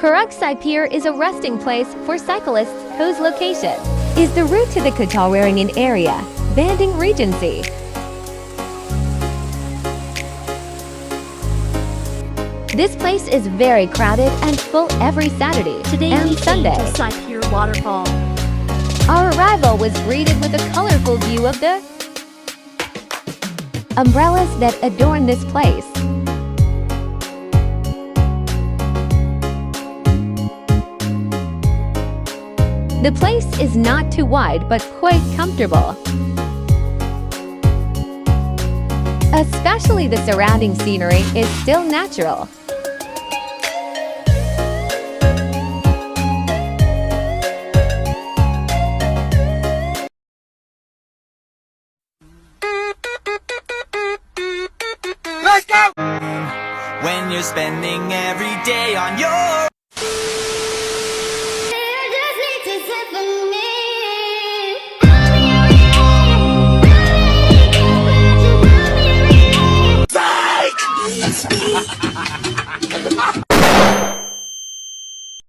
Cipeer is a resting place for cyclists whose location is the route to the Kotalwaringin area, Bandung Regency. This place is very crowded and full every Saturday and Sunday. To Cipeer waterfall. Our arrival was greeted with a colorful view of the umbrellas that adorn this place. The place is not too wide but quite comfortable. Especially the surrounding scenery is still natural. Let's go! When you're spending every day on your